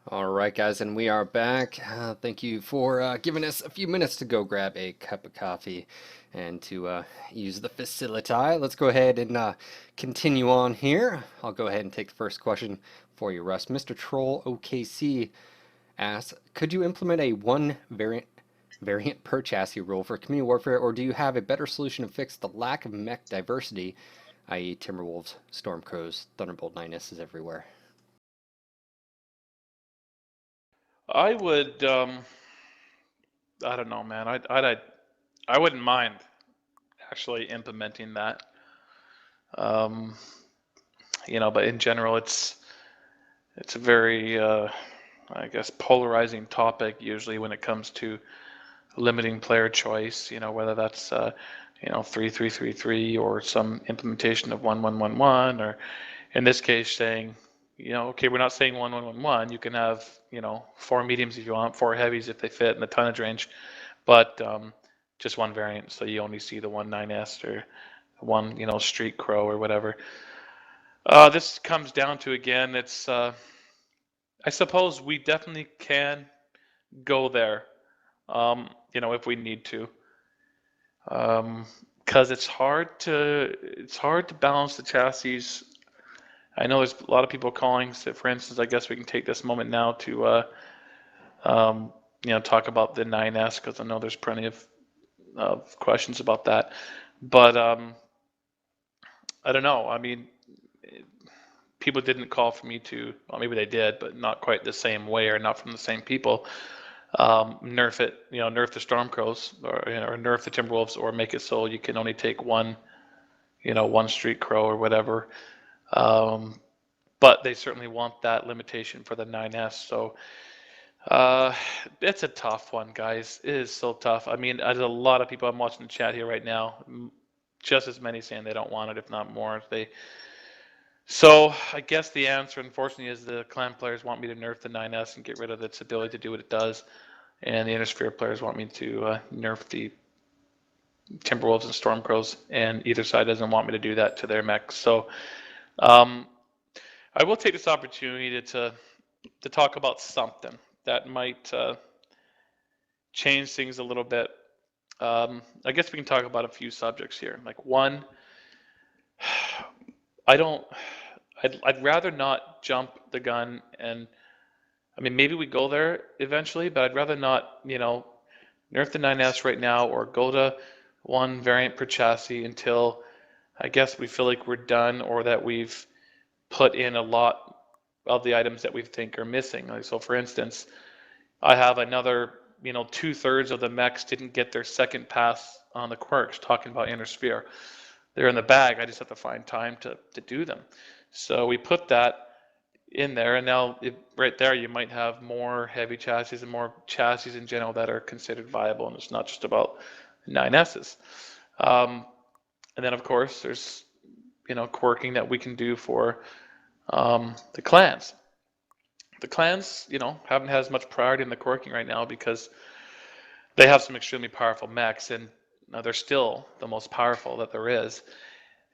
All right, guys, and we are back. Thank you for giving us a few minutes to go grab a cup of coffee and to use the facility. Let's go ahead and continue on here. I'll go ahead and take the first question for you, Russ. Mr. Troll OKC asks, could you implement a one variant per chassis rule for community warfare, or do you have a better solution to fix the lack of mech diversity, i.e., Timberwolves, Stormcrows, Thunderbolt 9Ss everywhere? I would, I don't know, man. I wouldn't mind actually implementing that. Um, but in general, it's a very, I guess, polarizing topic usually when it comes to limiting player choice. Whether that's 3-3-3-3 or some implementation of 1-1-1-1, or in this case saying, okay, we're not saying 1-1-1-1. You can have, four mediums if you want, four heavies if they fit in the tonnage range, but just one variant, so you only see the 1-9S or one, street crow or whatever. This comes down to, again, it's I suppose we definitely can go there, if we need to, because it's hard to balance the chassis. I know there's a lot of people calling. So for instance, I guess we can take this moment now to um, talk about the 9S, because I know there's plenty of questions about that. But I don't know. I mean, people didn't call for me to, well, maybe they did, but not quite the same way or not from the same people. Nerf it, nerf the Stormcrows, or nerf the Timberwolves, or make it so you can only take one, one Street Crow or whatever. Um, but they certainly want that limitation for the 9S. So uh, it's a tough one, guys. It is so tough. I mean, there's a lot of people I'm watching the chat here right now, just as many saying they don't want it, if not more. So I guess the answer, unfortunately, is the clan players want me to nerf the 9S and get rid of its ability to do what it does, and the Innisphere players want me to nerf the Timberwolves and Stormcrows, and either side doesn't want me to do that to their mechs. So um, I will take this opportunity to talk about something that might change things a little bit. I guess we can talk about a few subjects here. Like one, I don't. I'd rather not jump the gun, and I mean, maybe we go there eventually, but I'd rather not, nerf the 9S right now, or go to one variant per chassis until I guess we feel like we're done, or that we've put in a lot of the items that we think are missing. Like, so for instance, I have another, 2/3 of the mechs didn't get their second pass on the quirks, talking about Inner Sphere. They're in the bag. I just have to find time to do them. So we put that in there, and now right there you might have more heavy chassis and more chassis in general that are considered viable, and it's not just about 9Ss. Um, and then of course there's quirking that we can do for the clans. The clans, haven't had as much priority in the quirking right now because they have some extremely powerful mechs, and they're still the most powerful that there is.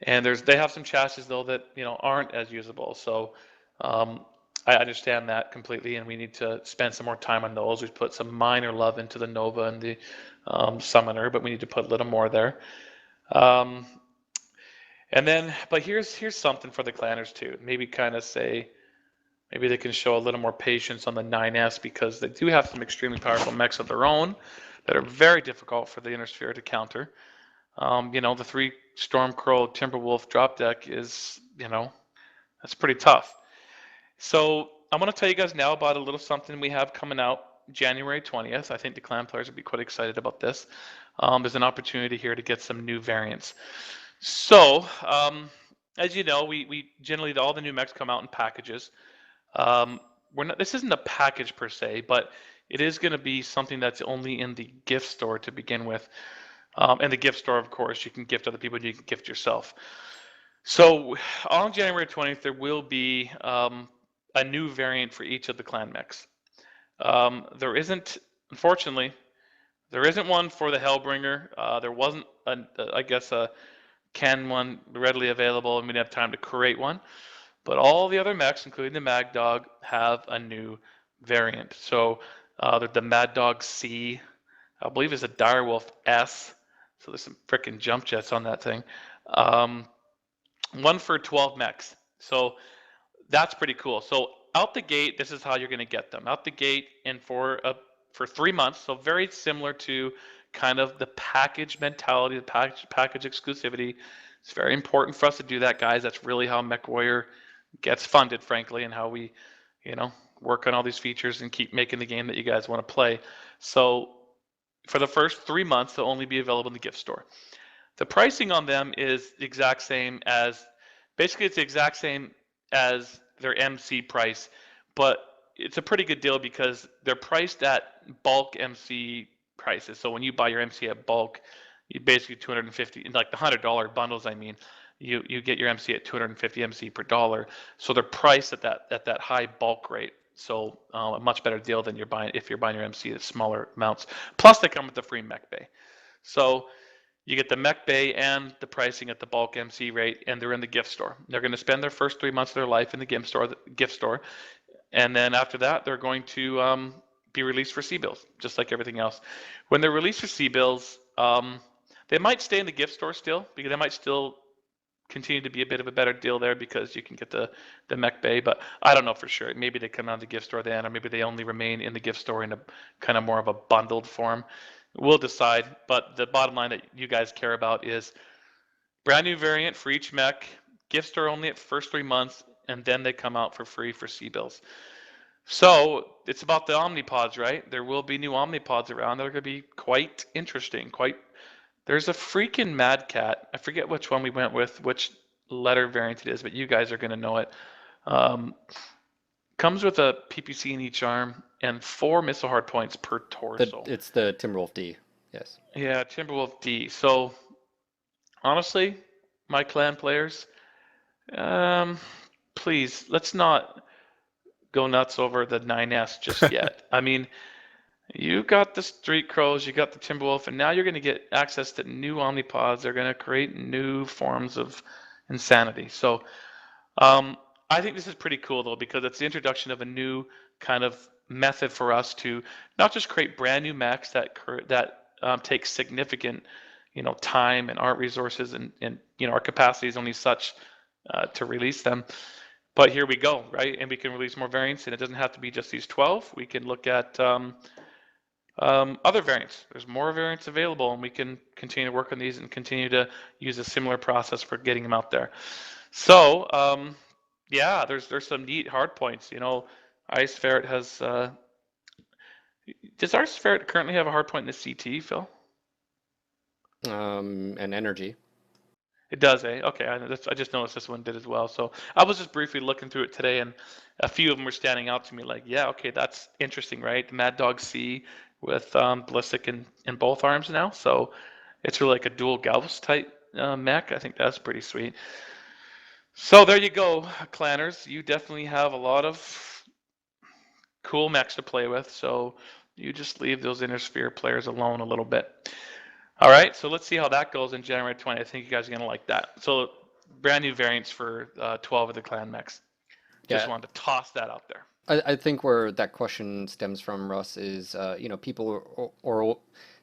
And they have some chassis though that aren't as usable. So um, I understand that completely, and we need to spend some more time on those. We've put some minor love into the Nova and the Summoner, but we need to put a little more there. Um, and then, but here's something for the clanners too. Maybe kind of say, maybe they can show a little more patience on the 9S, because they do have some extremely powerful mechs of their own that are very difficult for the Inner Sphere to counter. The 3 Stormcrow Timberwolf drop deck is, that's pretty tough. So I'm going to tell you guys now about a little something we have coming out January 20th. I think the clan players will be quite excited about this. There's an opportunity here to get some new variants. So, as you know, we generally, all the new mechs come out in packages. This isn't a package per se, but it is going to be something that's only in the gift store to begin with. And the gift store, of course, you can gift other people and you can gift yourself. So on January 20th, there will be a new variant for each of the clan mechs. There isn't, unfortunately, there isn't one for the Hellbringer. There wasn't, I guess, a can one readily available, and we didn't have time to create one. But all the other mechs, including the Mag Dog, have a new variant. So the Mad Dog C, I believe is a Direwolf S. So there's some freaking jump jets on that thing. Um, one for 12 mechs. So that's pretty cool. So out the gate, this is how you're going to get them. Out the gate, and for 3 months. So very similar to kind of the package mentality, the package exclusivity. It's very important for us to do that, guys. That's really how MechWarrior gets funded, frankly, and how we, you know, work on all these features and keep making the game that you guys want to play. So for the first 3 months, they'll only be available in the gift store. The pricing on them is the exact same as, basically it's the exact same as their MC price, but it's a pretty good deal because they're priced at bulk MC prices. So when you buy your MC at bulk, you basically 250, like the $100 bundles, I mean, you get your MC at 250 MC per dollar. So they're priced at that high bulk rate. So a much better deal than if you're buying your MC at smaller amounts. Plus they come with the free mech bay. So you get the mech bay and the pricing at the bulk MC rate, and they're in the gift store. They're going to spend their first 3 months of their life in the gift store, and then after that, they're going to be released for C-bills, just like everything else. When they're released for C-bills, they might stay in the gift store still, because they might still continue to be a bit of a better deal there because you can get the mech bay, but I don't know for sure. Maybe they come out of the gift store then, or maybe they only remain in the gift store in a kind of more of a bundled form. We'll decide, but the bottom line that you guys care about is brand new variant for each mech, gift store only at first 3 months, and then they come out for free for C-bills. So it's about the Omnipods, right? There will be new Omnipods around that are going to be quite interesting. There's a freaking Mad Cat. I forget which one we went with, which letter variant it is, but you guys are going to know it. Um, Comes with a PPC in each arm and 4 missile hard points per torso. It's the Timberwolf D. Yes. Yeah, Timberwolf D. So honestly, my clan players, um, please let's not go nuts over the 9S just yet. I mean, you got the Street Crows, you got the Timberwolf, and now you're going to get access to new Omnipods. They're going to create new forms of insanity. So um, I think this is pretty cool though, because it's the introduction of a new kind of method for us to not just create brand new mechs that take significant, time and art resources, and our capacity is only such to release them. But here we go, right? And we can release more variants, and it doesn't have to be just these 12. We can look at other variants. There's more variants available, and we can continue to work on these and continue to use a similar process for getting them out there. So, yeah, there's some neat hard points. Ice Ferret has. Does Ice Ferret currently have a hard point in the CT, Phil? And energy. It does, eh? Okay, I just noticed this one did as well. So I was just briefly looking through it today, and a few of them were standing out to me. Like, yeah, okay, that's interesting, right? Mad Dog C with ballistic in both arms now. So it's really like a dual Gauss type mech. I think that's pretty sweet. So there you go, clanners. You definitely have a lot of cool mechs to play with. So you just leave those Inner Sphere players alone a little bit. All right, so let's see how that goes in January 20. I think you guys are going to like that. So brand new variants for 12 of the clan mechs. Just Yeah, wanted to toss that out there. I think where that question stems from, Russ, is people or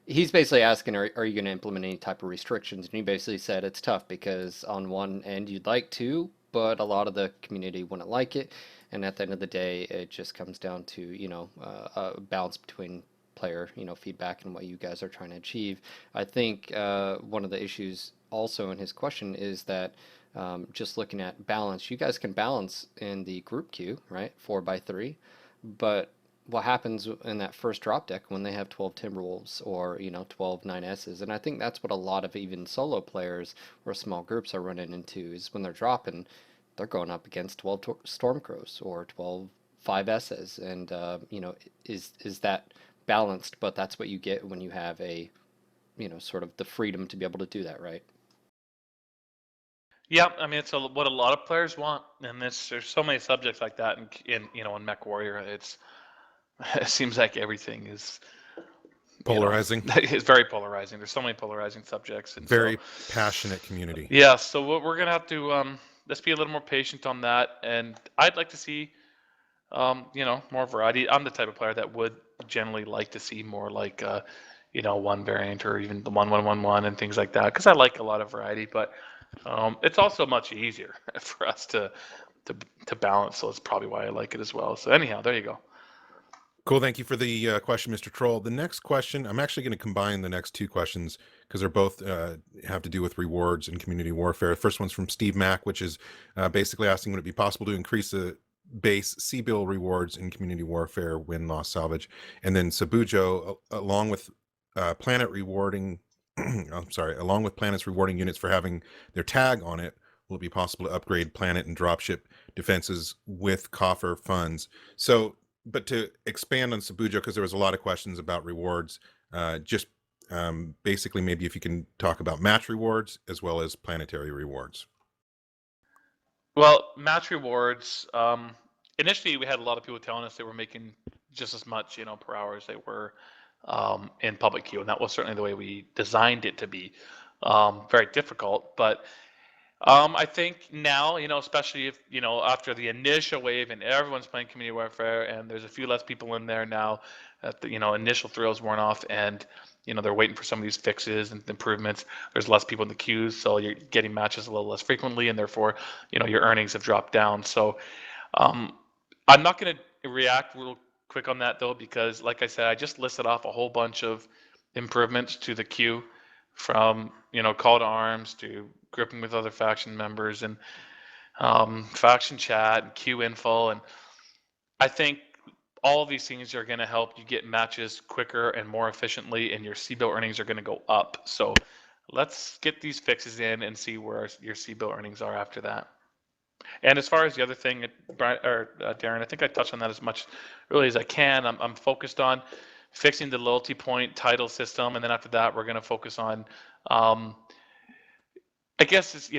he's basically asking, are you going to implement any type of restrictions? And he basically said it's tough because on one end you'd like to, but a lot of the community wouldn't like it, and at the end of the day, it just comes down to a balance between player feedback and what you guys are trying to achieve. I think one of the issues also in his question is that just looking at balance, you guys can balance in the group queue, right? 4x3. But what happens in that first drop deck when they have 12 Timberwolves or, 12 9Ss? And I think that's what a lot of even solo players or small groups are running into is when they're dropping, they're going up against 12 Stormcrows or 12 5Ss. And, is that balanced? But that's what you get when you have a, sort of the freedom to be able to do that, right? Yeah, I mean it's what a lot of players want, and there's so many subjects like that in Mech Warrior. It seems like everything is Polarizing. it's very polarizing. There's so many polarizing subjects, and Very so passionate community. yeah. So we're gonna have to let's be a little more patient on that, and I'd like to see more variety. I'm the type of player that would generally like to see more like, one variant or even the 1-1-1-1 and things like that, because I like a lot of variety. But it's also much easier for us to to balance, so it's probably why I like it as well. So anyhow, there you go. Cool. Thank you for the question, Mr. Troll. The next question, I'm actually going to combine the next two questions because they're both have to do with rewards and community warfare. The first one's from Steve Mack, which is basically asking, would it be possible to increase the base C-bill rewards in community warfare, win, loss, salvage? And then Sabujo, along with planet rewarding, I'm sorry, along with planets rewarding units for having their tag on it, will it be possible to upgrade planet and dropship defenses with coffer funds? So, but to expand on Sabujo, because there was a lot of questions about rewards, just basically maybe if you can talk about match rewards as well as planetary rewards. Well, match rewards. Initially, we had a lot of people telling us they were making just as much, per hour as they were in public queue, and that was certainly the way we designed it to be. Very difficult, but I think now, especially if, after the initial wave and everyone's playing community warfare and there's a few less people in there now, that the, initial thrills worn off and, they're waiting for some of these fixes and improvements. There's less people in the queues, so you're getting matches a little less frequently, and therefore, your earnings have dropped down. So um, I'm not going to react real quick on that though, because like I said, I just listed off a whole bunch of improvements to the queue, from call to arms to gripping with other faction members and faction chat and queue info, and I think all of these things are going to help you get matches quicker and more efficiently, and your C-bill earnings are going to go up. So let's get these fixes in and see where your C-bill earnings are after that. And as far as the other thing, Darren, I think I touched on that as much really as I can. I'm focused on fixing the loyalty point title system, and then after that, we're going to focus on, I guess, it's,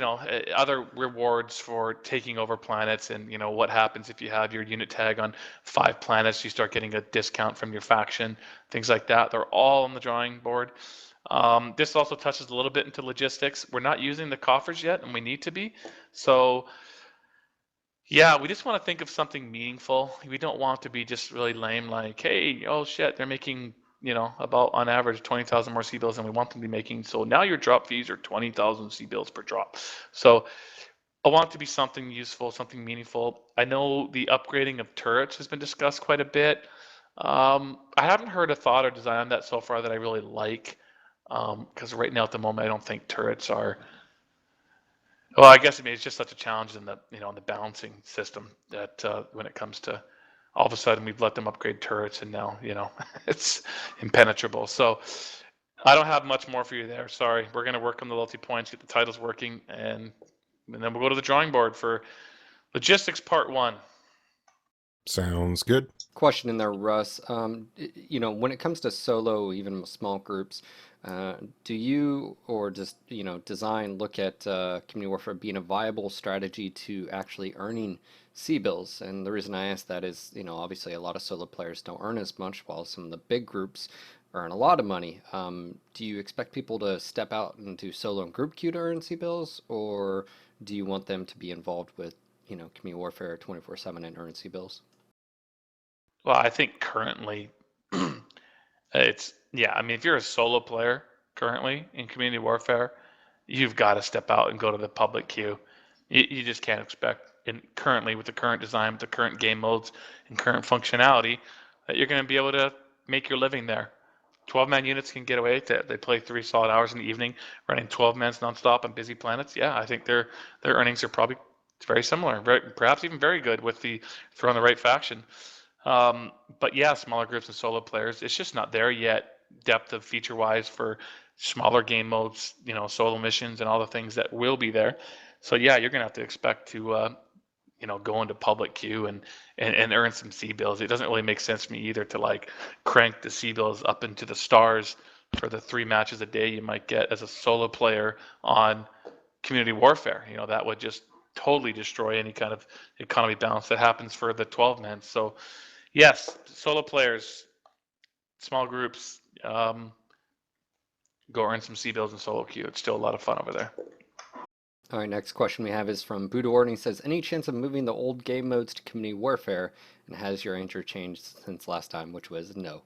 other rewards for taking over planets, and what happens if you have your unit tag on 5 planets, you start getting a discount from your faction, things like that. They're all on the drawing board. This also touches a little bit into logistics. We're not using the coffers yet, and we need to be. So yeah, we just want to think of something meaningful. We don't want to be just really lame, like, hey, oh shit, they're making, about on average 20,000 more C-bills than we want them to be making. So now your drop fees are 20,000 C-bills per drop. So I want it to be something useful, something meaningful. I know the upgrading of turrets has been discussed quite a bit. I haven't heard a thought or design on that so far that I really like, because right now at the moment I don't think turrets are. Well, I guess it's just such a challenge in the in the balancing system that when it comes to all of a sudden we've let them upgrade turrets and now it's impenetrable. So I don't have much more for you there. Sorry, we're gonna work on the loyalty points, get the titles working, and then we'll go to the drawing board for logistics part 1. Sounds good. Question in there, Russ. When it comes to solo, even small groups, do you or just design look at community warfare being a viable strategy to actually earning C-bills? And the reason I ask that is, obviously a lot of solo players don't earn as much, while some of the big groups earn a lot of money. Do you expect people to step out and do solo and group queue to earn C-bills, or do you want them to be involved with, community warfare 24/7 and earn C-bills? Well, I think currently it's, yeah, I mean, if you're a solo player currently in community warfare, you've got to step out and go to the public queue. You just can't expect, currently with the current design, with the current game modes and current functionality, that you're going to be able to make your living there. 12-man units can get away. They play 3 solid hours in the evening, running 12 mans nonstop on busy planets. Yeah, I think their earnings are probably very similar, perhaps even very good with the throw on the right faction. But yeah, smaller groups and solo players, it's just not there yet, depth of feature wise for smaller game modes, solo missions and all the things that will be there. So yeah, you're gonna have to expect to go into public queue and earn some C-bills. It doesn't really make sense to me either to like crank the C-bills up into the stars for the 3 matches a day you might get as a solo player on community warfare. That would just totally destroy any kind of economy balance that happens for the 12 men. So yes, solo players, small groups, go earn some C-bills in solo queue. It's still a lot of fun over there. All right, next question we have is from Budor, and he says, any chance of moving the old game modes to Community Warfare? And has your answer changed since last time, which was no?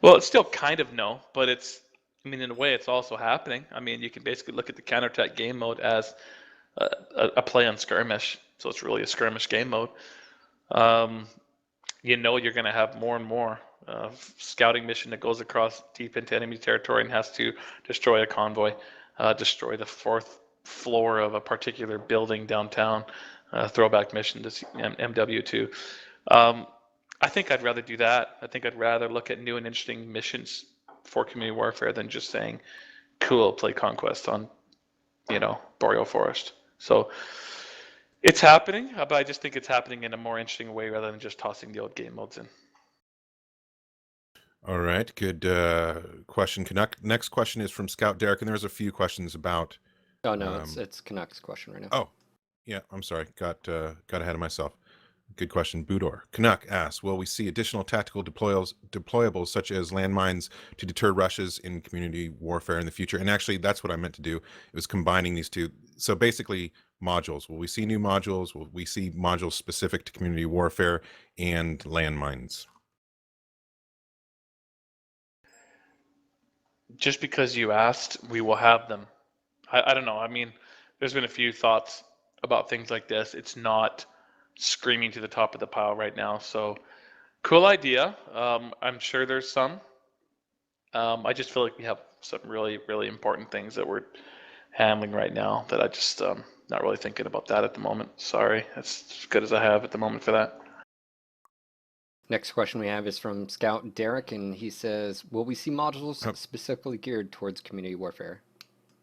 Well, it's still kind of no, but I mean, in a way, it's also happening. I mean, you can basically look at the counterattack game mode as a play on skirmish, so it's really a skirmish game mode. Um, you're going to have more and more scouting mission that goes across deep into enemy territory and has to destroy a convoy, destroy the fourth floor of a particular building downtown. Throwback mission to MW2. I think I'd rather do that. I think I'd rather look at new and interesting missions for community warfare than just saying, cool, play Conquest on, Boreal Forest. So it's happening, but I just think it's happening in a more interesting way rather than just tossing the old game modes in. All right, good question. Next question is from Scout Derek, and there's a few questions about. Oh no, it's Canucks question right now. Oh, yeah, I'm sorry, got ahead of myself. Good question, Budor. Canuck asks, will we see additional tactical deployables such as landmines to deter rushes in community warfare in the future? And actually, that's what I meant to do. It was combining these two. So basically, modules. Will we see new modules? Will we see modules specific to community warfare and landmines? Just because you asked, we will have them. I don't know. I mean, there's been a few thoughts about things like this. It's not screaming to the top of the pile right now. So cool idea. I'm sure there's some. I just feel like we have some really, really important things that we're handling right now that I just not really thinking about that at the moment. Sorry, that's as good as I have at the moment for that. Next question we have is from Scout Derek, and he says, will we see modules specifically geared towards community warfare?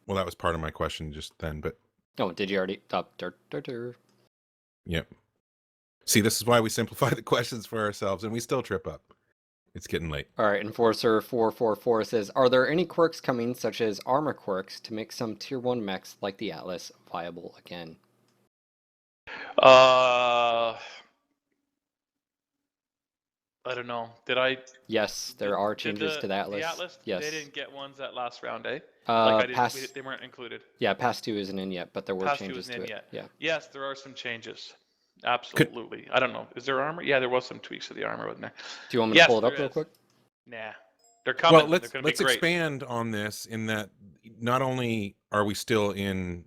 Well, that was part of my question just then, but... Oh, did you already? Yep. See, this is why we simplify the questions for ourselves, and we still trip up. It's getting late. All right, Enforcer 444 says, are there any quirks coming, such as armor quirks, to make some Tier 1 mechs like the Atlas viable again? I don't know. Did I? Yes, there are changes to the Atlas. The Atlas, yes. They didn't get ones that last round, eh? They weren't included. Yeah, Pass 2 isn't in yet, but there were Pass changes 2 isn't to in it. yet. Yeah. Yes, there are some changes. Absolutely. I don't know. Is there armor? Yeah, there was some tweaks to the armor, wasn't there? Do you want me to pull it up real quick? Nah. They're coming. Well, let's be great. expand on this in that not only are we still in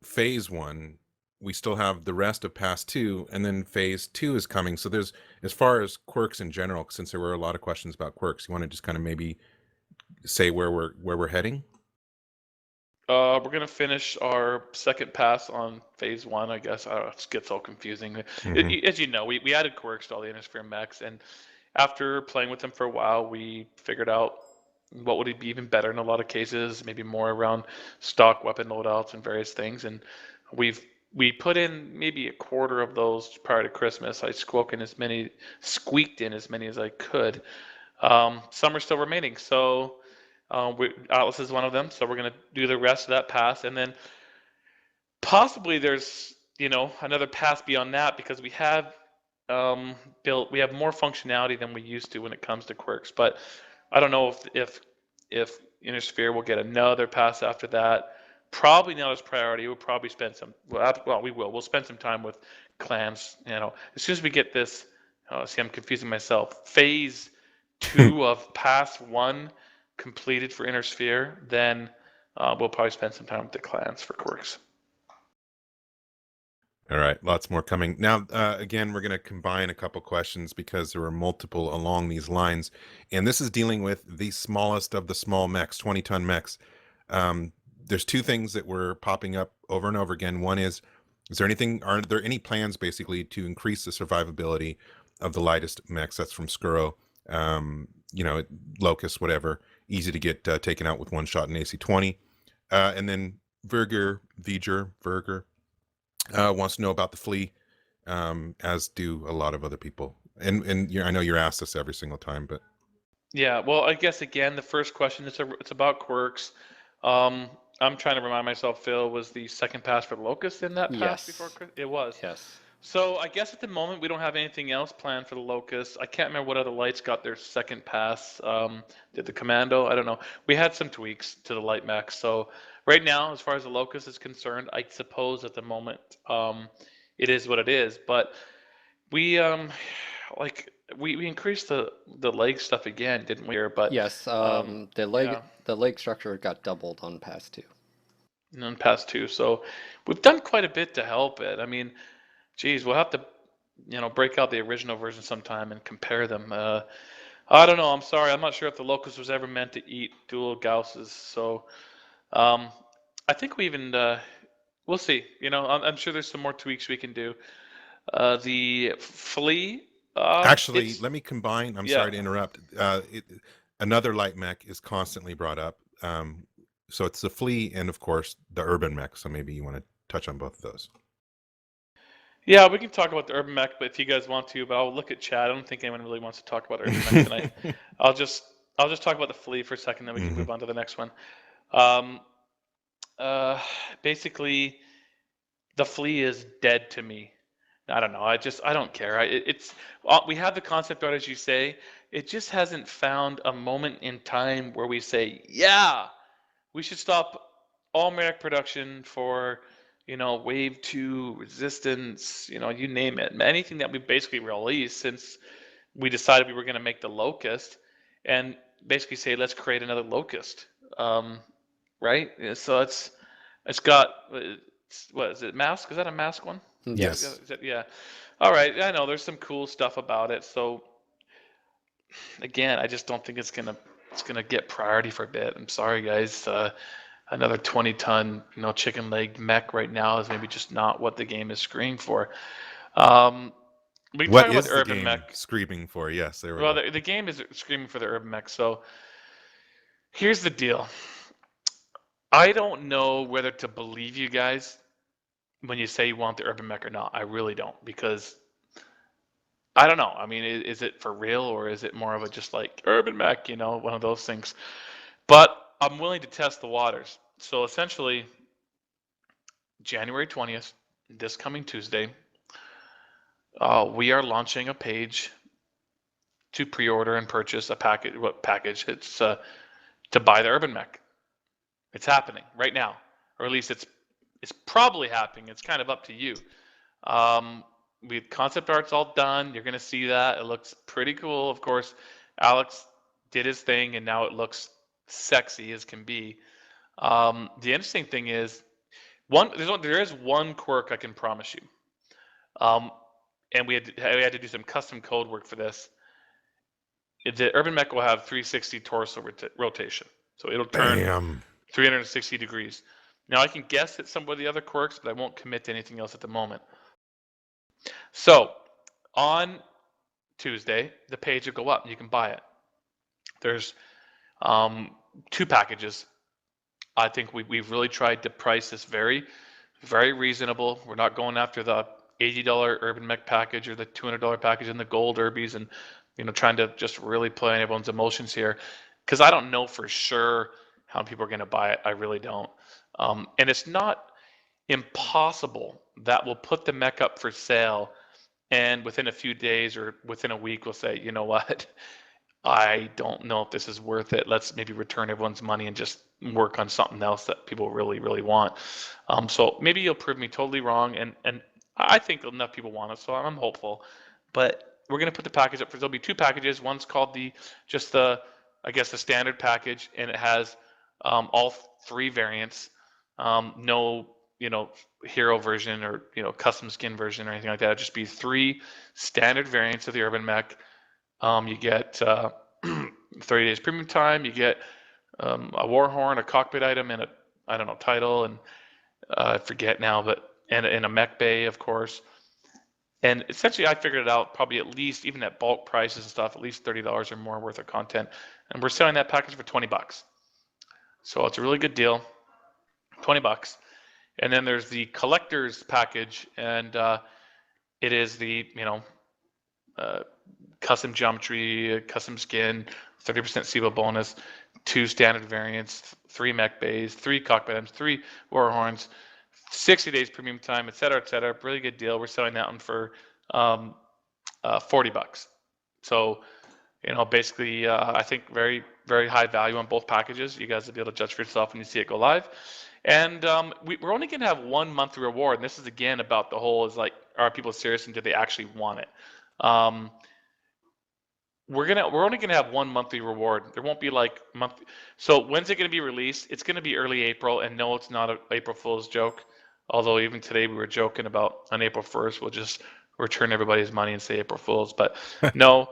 phase 1, we still have the rest of Pass 2, and then phase 2 is coming. So there's, as far as quirks in general, since there were a lot of questions about quirks, you want to just kind of maybe say where we're heading? We're gonna finish our second pass on phase 1, I guess. I don't know, it gets all confusing. Mhm. As you know, we added quirks to all the Innisphere mechs, and after playing with them for a while, we figured out what would be even better in a lot of cases, maybe more around stock weapon loadouts and various things. And we put in maybe a quarter of those prior to Christmas. I squeaked in as many as I could. Some are still remaining, so Atlas is one of them. So we're going to do the rest of that pass, and then possibly there's another pass beyond that, because we have we have more functionality than we used to when it comes to quirks. But I don't know if Innisphere will get another pass after that. Probably not as priority. We'll probably spend some. Well, we will. We'll spend some time with clans. As soon as we get this. See, I'm confusing myself. Phase 2 of Pass 1 completed for Innisphere, then we'll probably spend some time with the clans for quirks. All right, lots more coming. Now, again, we're going to combine a couple questions because there were multiple along these lines. And this is dealing with the smallest of the small mechs, 20-ton mechs. There's two things that were popping up over and over again. One is are there any plans basically to increase the survivability of the lightest mechs? That's from Skuro, Locust, whatever. Easy to get taken out with one shot in AC-20. And then Verger wants to know about the flea, as do a lot of other people. And I know you're asked this every single time, but yeah. Well, I guess again, the first question it's about quirks. I'm trying to remind myself. Phil, was the second pass for the Locust in that pass Yes. before? It was. Yes. So I guess at the moment we don't have anything else planned for the Locust. I can't remember what other lights got their second pass. Did the Commando? I don't know. We had some tweaks to the light mech, so right now, as far as the Locust is concerned, I suppose at the moment, it is what it is. But we like we increased the leg stuff again, didn't we? But Yes, yeah, the leg structure got doubled on pass two. none past two. So we've done quite a bit to help it. I mean, geez, we'll have to break out the original version sometime and compare them. I don't know. I'm sorry. I'm not sure if the Locust was ever meant to eat dual Gausses. So um, I think we even we'll see. I'm sure there's some more tweaks we can do. The flea, Actually, it's let me combine. I'm yeah. sorry to interrupt. Another light mech is constantly brought up. So it's the flea and of course the urban mech. So maybe you want to touch on both of those. Yeah, we can talk about the urban mech, but if you guys want to, but I'll look at chat. I don't think anyone really wants to talk about urban mech tonight. I'll just I'll just talk about the flea for a second, then we can Mhm. move on to the next one. Um, uh, Basically, the flea is dead to me. I don't know. I don't care. It's we have the concept art as you say. It just hasn't found a moment in time where we say, yeah, we should stop all Merrick production for, Wave 2, Resistance, you name it. Anything that we basically released since we decided we were going to make the Locust and basically say, let's create another Locust. Right? Yeah, so it's got, what is it, Mask? Is that a Mask one? Yes. Yes. Yeah. All right. I know there's some cool stuff about it. So again, I just don't think it's gonna get priority for a bit. I'm sorry, guys. Another 20-ton, chicken leg mech right now is maybe just not what the game is screaming for. Um, we can What talk about the is the urban game mech. screaming for? Yes, there we Well, go. the game is screaming for the urban mech. So here's the deal. I don't know whether to believe you guys when you say you want the urban mech or not. I really don't because I don't know. I mean, is it for real or is it more of a just like urban mech, one of those things? But I'm willing to test the waters. So essentially, January 20th, this coming Tuesday, we are launching a page to pre-order and purchase a package. What package? It's to buy the urban mech. It's happening right now, or at least it's probably happening. It's kind of up to you. We concept art's all done. You're gonna see that. It looks pretty cool. Of course, Alex did his thing, and now it looks sexy as can be. The interesting thing is there is one quirk I can promise you. Um, and we had to do some custom code work for this. The Urban Mech will have 360 torso rotation, so it'll turn Bam. 360 degrees. Now I can guess at some of the other quirks, but I won't commit to anything else at the moment. So on Tuesday, the page will go up. You can buy it. There's two packages. I think we've really tried to price this very, very reasonable. We're not going after the $80 Urban Mech package or the $200 package and the gold Urbies and trying to just really play on everyone's emotions here because I don't know for sure how people are going to buy it. I really don't. And it's not impossible that we'll put the mech up for sale and within a few days or within a week we'll say, you know what, I don't know if this is worth it. Let's maybe return everyone's money and just work on something else that people really, really want. So maybe you'll prove me totally wrong, and I think enough people want it, so I'm hopeful. But we're gonna put the package up for. There'll be two packages. One's called I guess the standard package, and it has all three variants. No, hero version or custom skin version or anything like that. It'll just be three standard variants of the Urban Mech. You get 30 days premium time. You get a war horn, a cockpit item, and I don't know, title, and I forget now, but and a mech bay, of course. And essentially, I figured it out probably at least, even at bulk prices and stuff, at least $30 or more worth of content. And we're selling that package for 20 bucks. So it's a really good deal, 20 bucks. And then there's the collector's package, and it is the, uh, custom geometry, custom skin, 30% SIBO bonus, two standard variants, three mech bays, three cockpit items, three war horns, 60 days premium time, et cetera, et cetera. Really good deal. We're selling that one for 40 bucks. So, basically, I think very, very high value on both packages. You guys will be able to judge for yourself when you see it go live. And we're only going to have 1 month reward. And this is again about the whole is like, are people serious and do they actually want it? We're only gonna have one monthly reward. There won't be like monthly. So when's it gonna be released? It's gonna be early April, and no, it's not an April Fool's joke. Although even today we were joking about on April 1st, we'll just return everybody's money and say April Fool's. But no,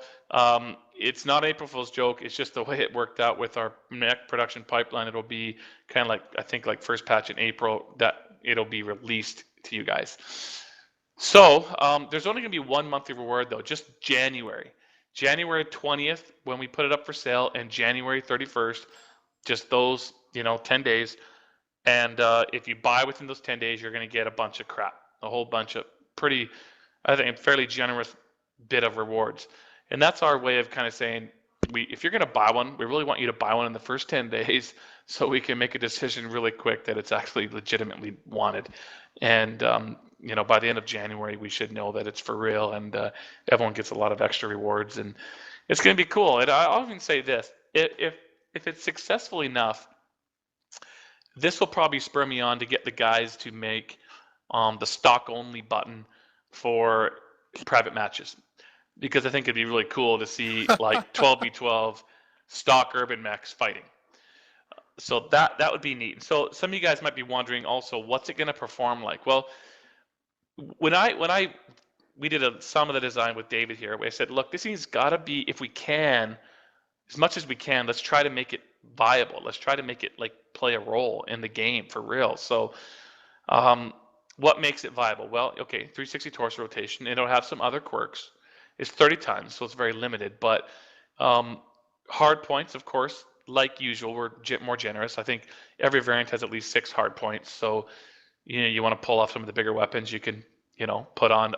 it's not April Fool's joke. It's just the way it worked out with our neck production pipeline. It'll be kind of like, I think, like first patch in April that it'll be released to you guys. So there's only going to be one monthly reward though, just January. January 20th when we put it up for sale, and January 31st, just those 10 days. And if you buy within those 10 days, you're going to get a bunch of crap, a whole bunch of pretty, I think, fairly generous bit of rewards. And that's our way of kind of saying, if you're going to buy one, we really want you to buy one in the first 10 days so we can make a decision really quick that it's actually legitimately wanted. And by the end of January, we should know that it's for real, and everyone gets a lot of extra rewards, and it's going to be cool. And I'll even say this: if it's successful enough, this will probably spur me on to get the guys to make the stock only button for private matches, because I think it'd be really cool to see like 12v12 stock urban mechs fighting. So that would be neat. So some of you guys might be wondering also, what's it going to perform like? Well, when we did some of the design with David here, I said, look, this thing's got to be, if we can, as much as we can, let's try to make it viable. Let's try to make it like play a role in the game for real. So what makes it viable? Well, okay, 360 torso rotation. It'll have some other quirks. It's 30 tons, so it's very limited. But hard points, of course, like usual, we're more generous. I think every variant has at least 6 hard points. So you want to pull off some of the bigger weapons, you can put on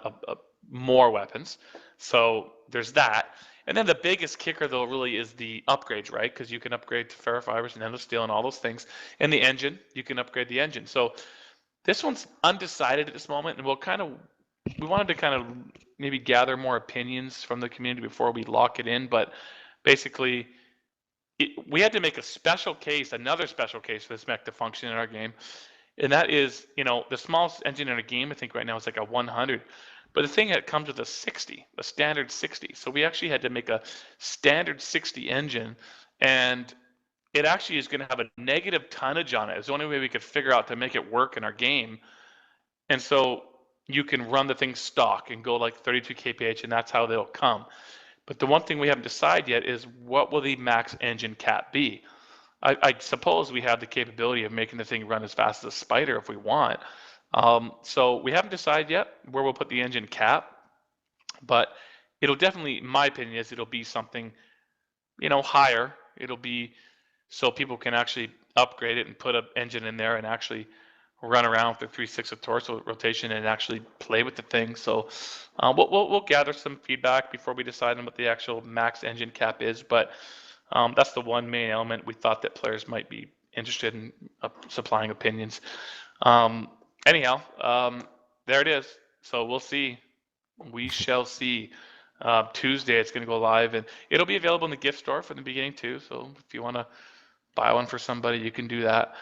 more weapons. So there's that. And then the biggest kicker, though, really is the upgrades, right? Because you can upgrade to ferrofibers and endosteel and all those things. And the engine, you can upgrade the engine. So this one's undecided at this moment, and we wanted to kind of maybe gather more opinions from the community before we lock it in. But basically, we had to make another special case for this mech to function in our game. And that is, the smallest engine in a game, I think right now is like a 100. But the thing that comes with a 60, a standard 60. So we actually had to make a standard 60 engine, and it actually is going to have a negative tonnage on it. It's the only way we could figure out to make it work in our game. And so you can run the thing stock and go like 32 kph, and that's how they'll come. But the one thing we haven't decided yet is, what will the max engine cap be? I suppose we have the capability of making the thing run as fast as a spider if we want. So we haven't decided yet where we'll put the engine cap, but it'll definitely, in my opinion, it'll be something, higher. It'll be so people can actually upgrade it and put an engine in there and actually run around with the 360 torso rotation and actually play with the thing. So we'll gather some feedback before we decide on what the actual max engine cap is, but that's the one main element we thought that players might be interested in supplying opinions. Anyhow, there it is. So we'll see. We shall see. Tuesday it's going to go live, and it'll be available in the gift store from the beginning too. So if you want to buy one for somebody, you can do that.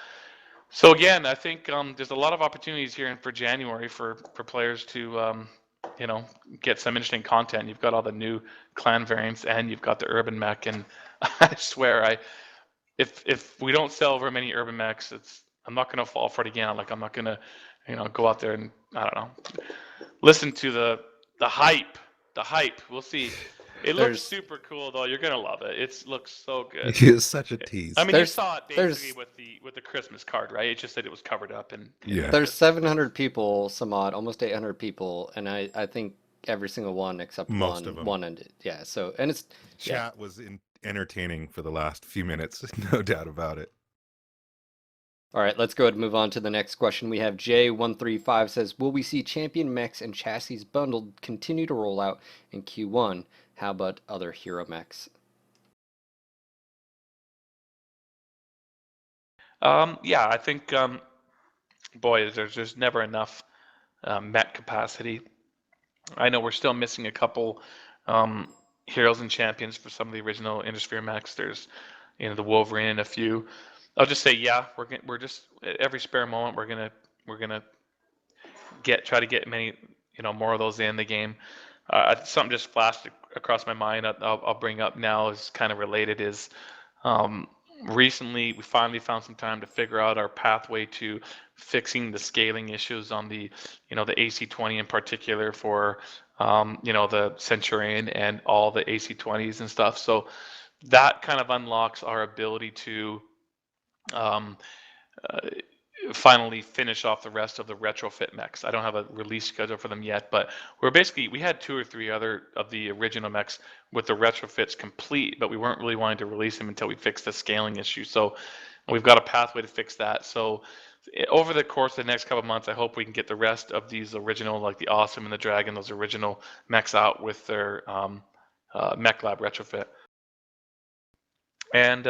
So again, I think there's a lot of opportunities here for January for players to get some interesting content. You've got all the new clan variants, and you've got the urban mech, and I swear, if we don't sell very many urban mechs, I'm not going to fall for it again. Like, I'm not going to, go out there and, I don't know, listen to the hype. The hype. We'll see. It looks super cool, though. You're going to love it. It looks so good. It's such a tease. I mean, you saw it basically with the Christmas card, right? It's just that it was covered up. And yeah. There's 700 people, some odd, almost 800 people, and I think every single one except most of them. One ended. Yeah. So, and it's chat was entertaining for the last few minutes, no doubt about it. All right, let's go ahead and move on to the next question. We have J135 says, will we see champion mechs and chassis bundled continue to roll out in Q1? How about other hero mechs? Yeah, I think, boy, there's just never enough mech capacity. I know we're still missing a couple heroes and champions for some of the original Indosphere mechs. There's, the Wolverine and a few. I'll just say, yeah, we're just at every spare moment we're gonna try to get many, more of those in the game. Something just flashed across my mind. I'll bring up now is kind of related. Is um, recently we finally found some time to figure out our pathway to fixing the scaling issues on the AC-20 in particular for the Centurion and all the AC-20s and stuff. So that kind of unlocks our ability to um, uh, finally finish off the rest of the retrofit mechs. I don't have a release schedule for them yet, but we had 2 or 3 other of the original mechs with the retrofits complete, but we weren't really wanting to release them until we fixed the scaling issue. So we've got a pathway to fix that. So over the course of the next couple of months, I hope we can get the rest of these original, like the Awesome and the Dragon, those original mechs out with their Mech Lab retrofit. And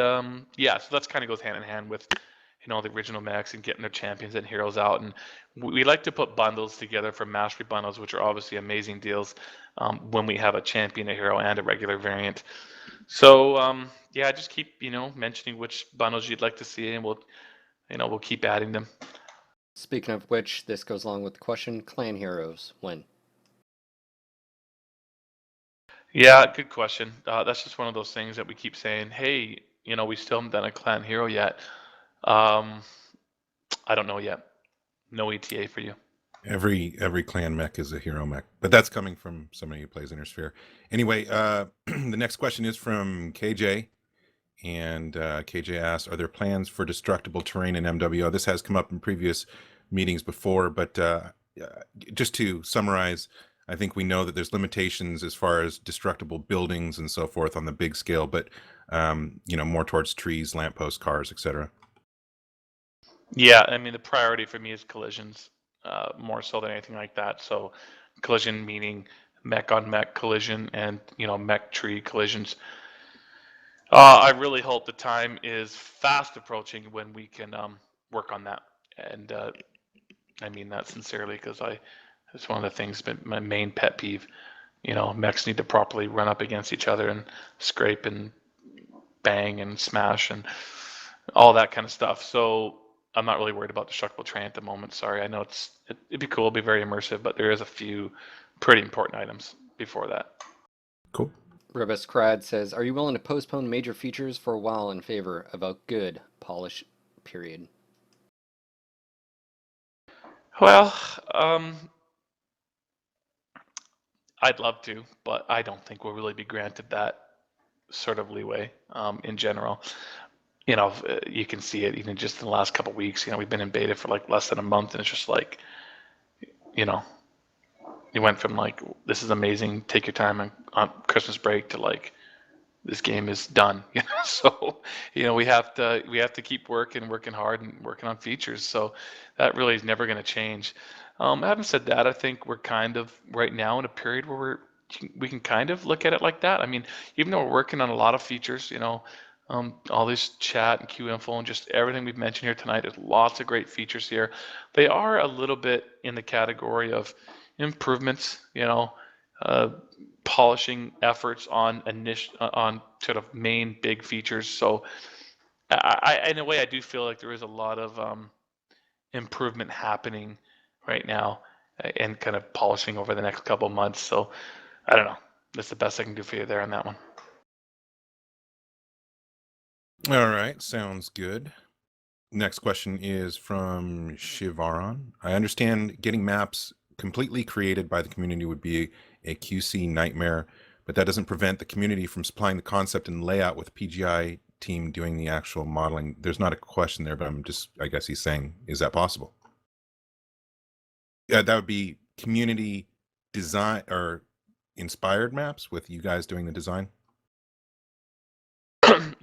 yeah, so that's kind of goes hand in hand with the original mechs and getting their champions and heroes out. And we like to put bundles together for mastery bundles, which are obviously amazing deals when we have a champion, a hero, and a regular variant. So yeah, just keep mentioning which bundles you'd like to see, and we'll keep adding them. Speaking of which, this goes along with the question: clan heroes when? Yeah, good question. That's just one of those things that we keep saying, hey, we still haven't done a clan hero yet. Um, I don't know yet. No ETA for you. Every clan mech is a hero mech, but that's coming from somebody who plays Intersphere. Anyway, the next question is from KJ, and KJ asks, "Are there plans for destructible terrain in MWO?" This has come up in previous meetings before, but just to summarize, I think we know that there's limitations as far as destructible buildings and so forth on the big scale, but more towards trees, lampposts, cars, etc. Yeah, I mean the priority for me is collisions, more so than anything like that. So collision meaning mech on mech collision and mech tree collisions. I really hope the time is fast approaching when we can work on that, and I mean that sincerely because it's one of the things, my main pet peeve. Mechs need to properly run up against each other and scrape and bang and smash and all that kind of stuff. So I'm not really worried about destructible terrain at the moment. Sorry, I know it'd be cool, it'd be very immersive, but there is a few pretty important items before that. Cool. Rebus Crad says, "Are you willing to postpone major features for a while in favor of a good polish period?" Well, I'd love to, but I don't think we'll really be granted that sort of leeway in general. You can see it even just in the last couple of weeks. We've been in beta for like less than a month, and it's just like, you know, you went from like, this is amazing, take your time on Christmas break to like, this game is done. So we have to keep working hard and working on features. So that really is never going to change. Having said that, I think we're kind of right now in a period where we can kind of look at it like that. I mean, even though we're working on a lot of features, all this chat and Q info and just everything we've mentioned here tonight, there's lots of great features here. They are a little bit in the category of improvements, uh, polishing efforts on sort of main big features. So in a way, I do feel like there is a lot of improvement happening right now and kind of polishing over the next couple of months. So I don't know. That's the best I can do for you there on that one. All right, sounds good. Next question is from Shivaron. I understand getting maps completely created by the community would be a QC nightmare, but that doesn't prevent the community from supplying the concept and layout with PGI team doing the actual modeling. There's not a question there, but I guess he's saying, is that possible? Yeah, that would be community design or inspired maps with you guys doing the design.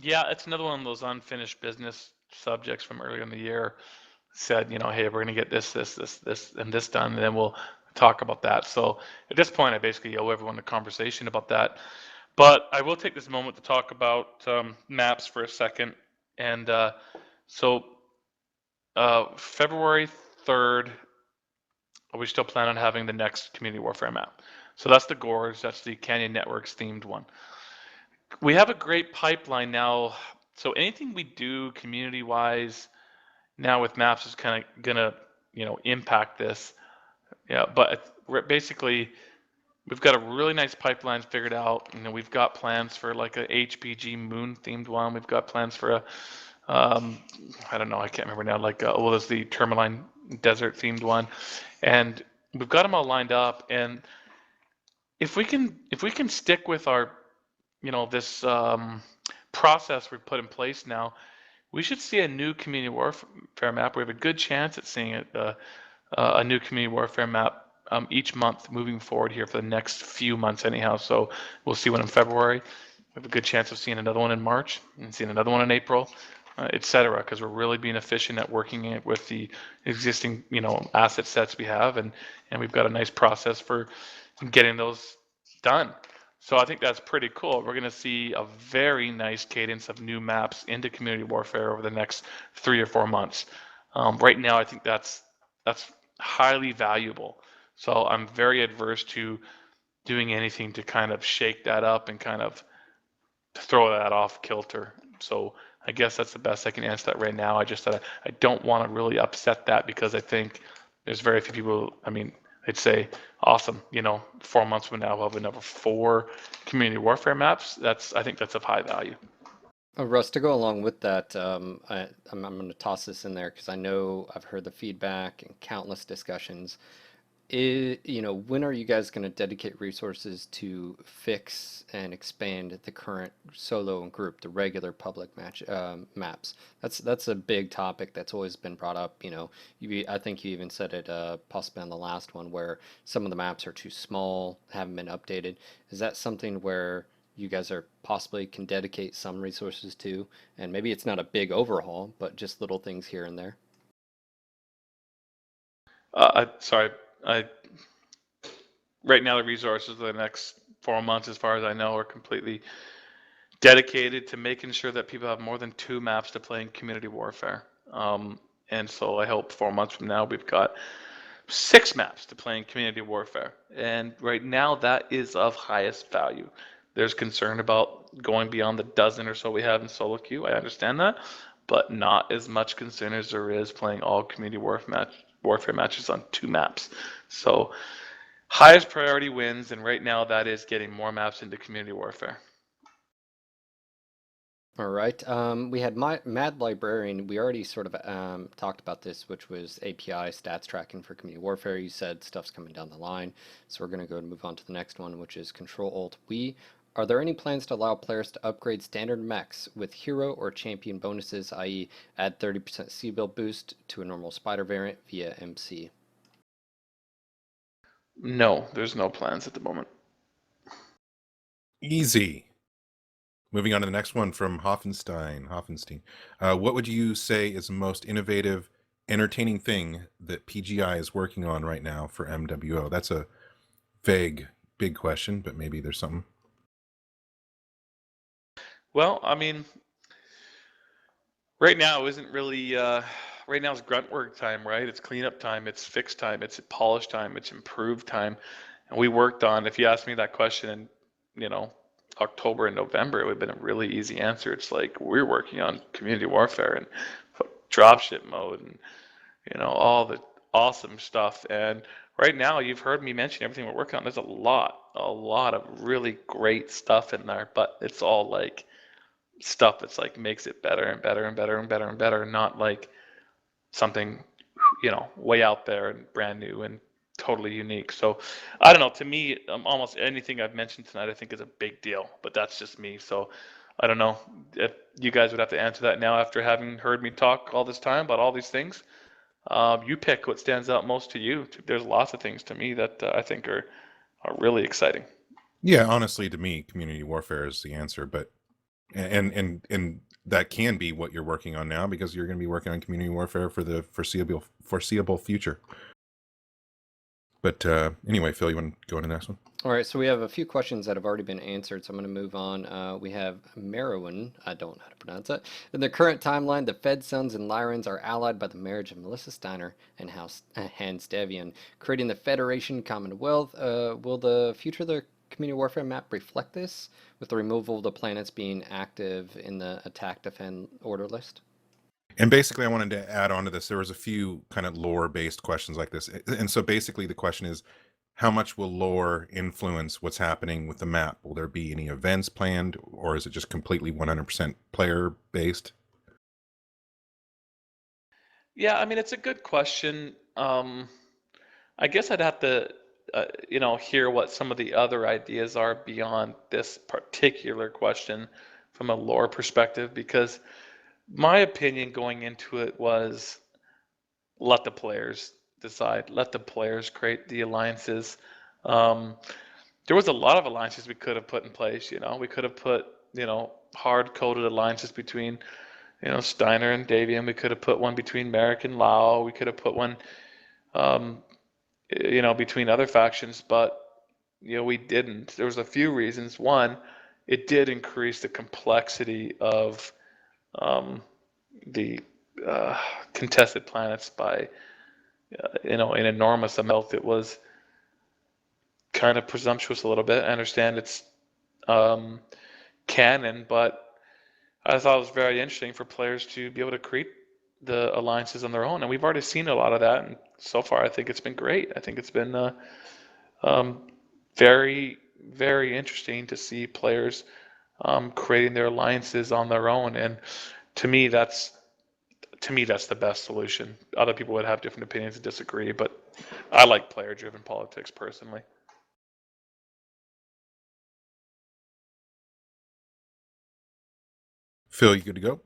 Yeah, it's another one of those unfinished business subjects from earlier in the year. Said, hey, we're going to get this, and this done, and then we'll talk about that. So at this point, I basically owe everyone a conversation about that. But I will take this moment to talk about maps for a second. And so February 3rd, we still plan on having the next Community Warfare map. So that's the Gorge, that's the Canyon Networks themed one. We have a great pipeline now So anything we do community-wise now with maps is kind of gonna, impact this. Yeah, but basically we've got a really nice pipeline figured out. We've got plans for like a HPG moon themed one. We've got plans for a, um, I don't know, I can't remember now. Like, there's the Tourmaline desert themed one, and we've got them all lined up. And if we can stick with our, this process we've put in place now, we should see a new community warfare map. We have a good chance at seeing a new community warfare map each month moving forward here for the next few months anyhow. So we'll see one in February. We have a good chance of seeing another one in March and seeing another one in April, et cetera, because we're really being efficient at working with the existing, asset sets we have, and we've got a nice process for getting those done. So I think that's pretty cool. We're going to see a very nice cadence of new maps into community warfare over the next 3 or 4 months. Right now, I think that's highly valuable. So I'm very adverse to doing anything to kind of shake that up and kind of throw that off kilter. So I guess that's the best I can answer that right now. I just said I don't want to really upset that, because I think there's very few people. I mean, they'd say, awesome, 4 months from now we'll have another 4 community warfare maps. I think that's of high value. Russ, to go along with that, I'm going to toss this in there because I know I've heard the feedback and countless discussions. When are you guys going to dedicate resources to fix and expand the current solo and group, the regular public maps? That's a big topic that's always been brought up. I think you even said it possibly on the last one where some of the maps are too small, haven't been updated. Is that something where you guys are possibly can dedicate some resources to? And maybe it's not a big overhaul, but just little things here and there. Sorry, I right now the resources for the next 4 months, as far as I know, are completely dedicated to making sure that people have more than 2 maps to play in community warfare. And so I hope 4 months from now we've got 6 maps to play in community warfare. And right now that is of highest value. There's concern about going beyond the dozen or so we have in solo queue. I understand that, but not as much concern as there is playing all community warfare matches on 2 maps. So highest priority wins, and right now that is getting more maps into community warfare. All right. We had Mad Librarian. We already sort of talked about this, which was API stats tracking for community warfare. You said stuff's coming down the line, so we're going to go and move on to the next one, which is Control Alt We. Are there any plans to allow players to upgrade standard mechs with hero or champion bonuses, i.e., add 30% C-build boost to a normal spider variant via MC? No, there's no plans at the moment. Easy. Moving on to the next one from Hoffenstein. What would you say is the most innovative, entertaining thing that PGI is working on right now for MWO? That's a vague, big question, but maybe there's something. Well, I mean, right now isn't really. Right now is grunt work time, right? It's cleanup time, it's fix time, it's polish time, it's improve time, and we worked on. If you asked me that question in, October and November, it would have been a really easy answer. It's like we're working on community warfare and dropship mode and all the awesome stuff. And right now, you've heard me mention everything we're working on. There's a lot of really great stuff in there, but it's all like stuff that's like makes it better and better and better and better and better, not like something way out there and brand new and totally unique. So I don't know, to me, almost anything I've mentioned tonight I think is a big deal, but that's just me. So I don't know if you guys would have to answer that now after having heard me talk all this time about all these things. You pick what stands out most to you. There's lots of things to me that I think are really exciting. Yeah, honestly, to me, community warfare is the answer, but and that can be what you're working on now, because you're going to be working on community warfare for the foreseeable future. But anyway, Phil, you want to go on to the next one? All right, so we have a few questions that have already been answered, so I'm going to move on. We have Merowin, I don't know how to pronounce it. In the current timeline, the Fed Sons and Lyrans are allied by the marriage of Melissa Steiner and Hans Davian, creating the Federation Commonwealth. Will the future of the Community Warfare map reflect this, with the removal of the planets being active in the attack defend order list? And basically, I wanted to add on to this. There was a few kind of lore-based questions like this, and so basically, the question is, how much will lore influence what's happening with the map? Will there be any events planned, or is it just completely 100% player-based? Yeah, I mean, it's a good question. I guess I'd have to, hear what some of the other ideas are beyond this particular question from a lore perspective, because my opinion going into it was let the players decide, let the players create the alliances. Um, there was a lot of alliances we could have put in place. We could have put, hard-coded alliances between, Steiner and Davian. We could have put one between Merrick and Lau. We could have put one, um, between other factions, but we didn't. There was a few reasons. One, it did increase the complexity of um, the contested planets by an enormous amount. It was kind of presumptuous a little bit. I understand it's um, canon, but I thought it was very interesting for players to be able to create the alliances on their own, and we've already seen a lot of that. And so far, I think it's been great. I think it's been um, very, very interesting to see players creating their alliances on their own. And to me, that's the best solution. Other people would have different opinions and disagree, but I like player-driven politics personally. Phil, you good to go?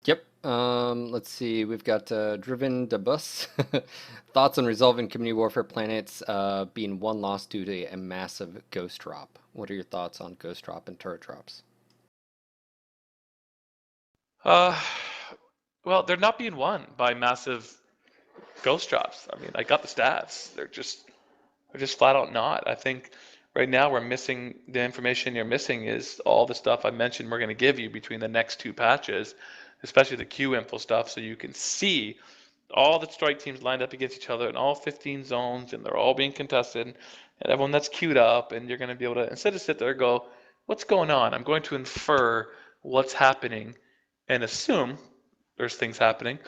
Yep. Let's see. We've got Driven the Bus. Thoughts on resolving Community Warfare planets being one loss due to a massive ghost drop. What are your thoughts on ghost drop and turret drops? Uh, well, they're not being won by massive ghost drops. I mean, I got the stats. They're just flat out not. I think right now we're missing the information you're missing is all the stuff I mentioned we're going to give you between the next two patches, especially the Q info stuff, so you can see all the strike teams lined up against each other in all 15 zones, and they're all being contested, and everyone that's queued up, and you're going to be able to, instead of sit there and go, what's going on? I'm going to infer what's happening and assume there's things happening,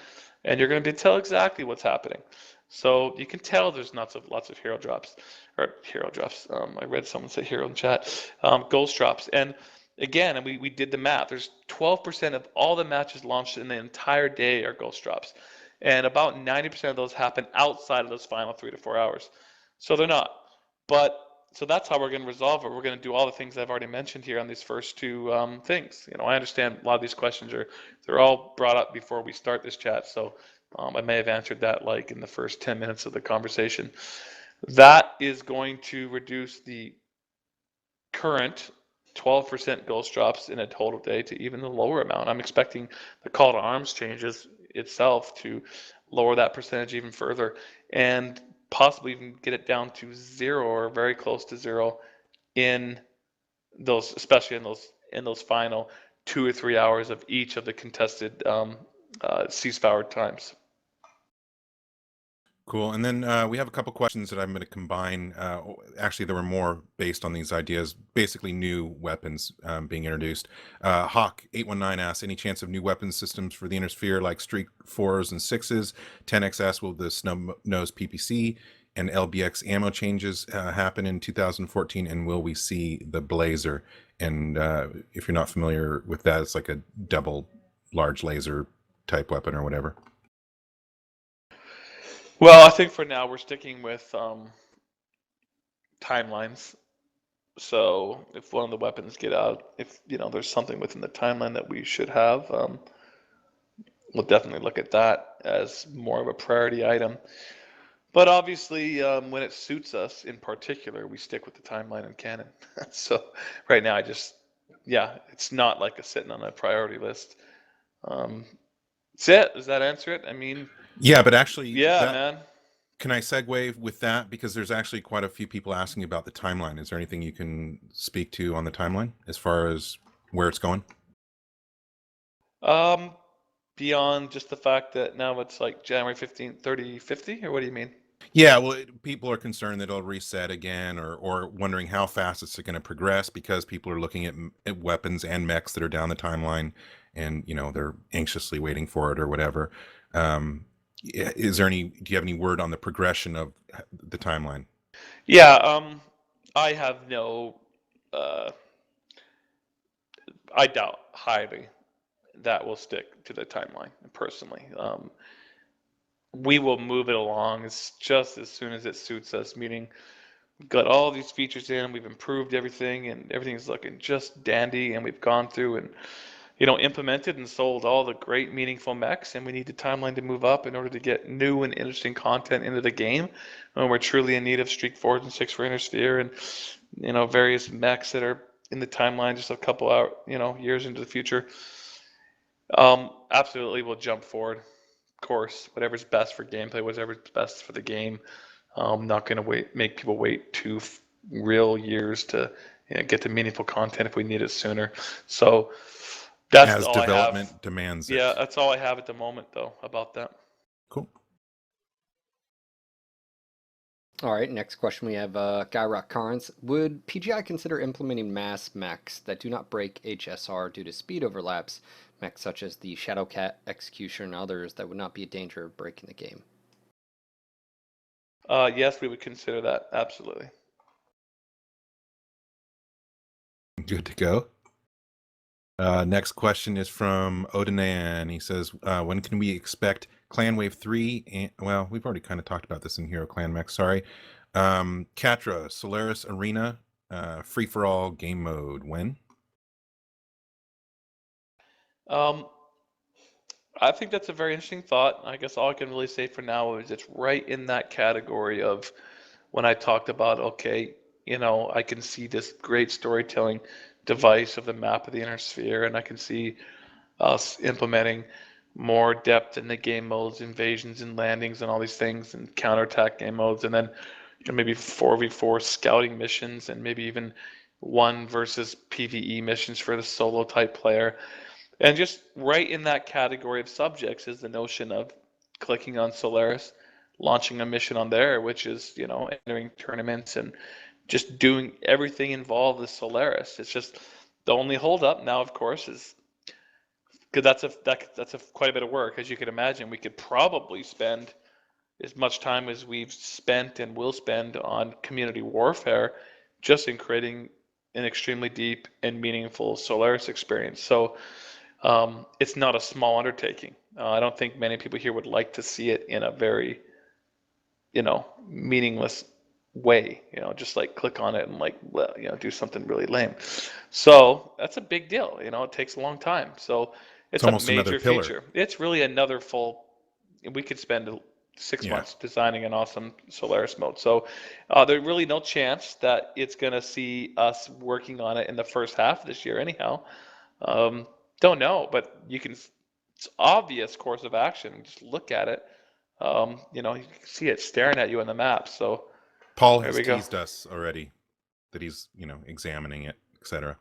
and you're going to be tell exactly what's happening. So you can tell there's lots of hero drops, or hero drops. I read someone say hero in chat. Ghost drops, and again, and we did the math. There's 12% of all the matches launched in the entire day are ghost drops, and about 90% of those happen outside of those final 3 to 4 hours. So they're not. But so that's how we're going to resolve it. We're going to do all the things I've already mentioned here on these first two things. I understand a lot of these questions they're all brought up before we start this chat, so I may have answered that like in the first 10 minutes of the conversation. That is going to reduce the current 12% ghost drops in a total day to even the lower amount. I'm expecting the call to arms changes itself to lower that percentage even further and possibly even get it down to zero or very close to zero in those, especially in those final 2 or 3 hours of each of the contested ceasefire times. Cool. And then we have a couple questions that I'm going to combine. Actually, there were more based on these ideas, basically new weapons being introduced. Hawk 819 asks, any chance of new weapons systems for the Inner Sphere like Streak 4s and 6s? 10XS, will the snub nose PPC and LBX ammo changes happen in 2014? And will we see the Blazer? And if you're not familiar with that, it's like a double large laser type weapon or whatever. Well, I think for now we're sticking with timelines. So if one of the weapons get out, if there's something within the timeline that we should have, we'll definitely look at that as more of a priority item. But obviously, when it suits us in particular, we stick with the timeline and canon. So right now, yeah, it's not like a sitting on a priority list. Um, that's it. Does that answer it? I mean, Yeah, but actually, yeah, that man. can I segue with that? Because there's actually quite a few people asking about the timeline. Is there anything you can speak to on the timeline as far as where it's going? Um, Beyond just the fact that now it's like January 15th, 30, 50, or what do you mean? Yeah, well, people are concerned that it'll reset again, or wondering how fast it's going to progress because people are looking at weapons and mechs that are down the timeline, and they're anxiously waiting for it or whatever. Is there any? Do you have any word on the progression of the timeline? Yeah, I have no, uh, I doubt highly that will stick to the timeline, personally. We will move it along as soon as it suits us, meaning we've got all these features in, we've improved everything, and everything's looking just dandy, and we've gone through and implemented and sold all the great, meaningful mechs, and we need the timeline to move up in order to get new and interesting content into the game. And we're truly in need of Streak Forge and Six for Inner Sphere, and various mechs that are in the timeline just a couple out years into the future. Absolutely, we'll jump forward. Of course, whatever's best for gameplay, whatever's best for the game. I'm not going to make people wait real years to get to meaningful content if we need it sooner. So that's As all I have. development demands Yeah, it. that's all I have at the moment, though, about that. Cool. All right, next question we have Guy Rock Carnes. Would PGI consider implementing mass mechs that do not break HSR due to speed overlaps, mechs such as the Shadowcat, Execution, and others that would not be a danger of breaking the game? Yes, we would consider that, absolutely. Good to go. Next question is from Odanan. He says, when can we expect Clan Wave 3? Well, we've already kind of talked about this in Hero Clan Mech, sorry. Catra, Solaris Arena, free-for-all game mode. When? I think that's a very interesting thought. I guess all I can really say for now is it's right in that category of when I talked about, okay, I can see this great storytelling device of the map of the inner sphere, and I can see us implementing more depth in the game modes, invasions and landings and all these things, and counterattack game modes, and then maybe 4v4 scouting missions, and maybe even one versus PvE missions for the solo type player. And just right in that category of subjects is the notion of clicking on Solaris, launching a mission on there, which is, entering tournaments and just doing everything involved with Solaris. It's just the only holdup now, of course, is because that's a quite a bit of work, as you can imagine. We could probably spend as much time as we've spent and will spend on community warfare just in creating an extremely deep and meaningful Solaris experience. So it's not a small undertaking. I don't think many people here would like to see it in a very, meaningless way, just like click on it and like, do something really lame. So that's a big deal. It takes a long time. So It's it's a almost another major pillar. feature. It's really another full, we could spend 6 months designing an awesome Solaris mode. So there's really no chance that it's going to see us working on it in the first half of this year anyhow. Um, don't know, but it's obvious course of action. Just look at it. You can see it staring at you on the map. So Paul there has we go. teased us already that he's, examining it, etc.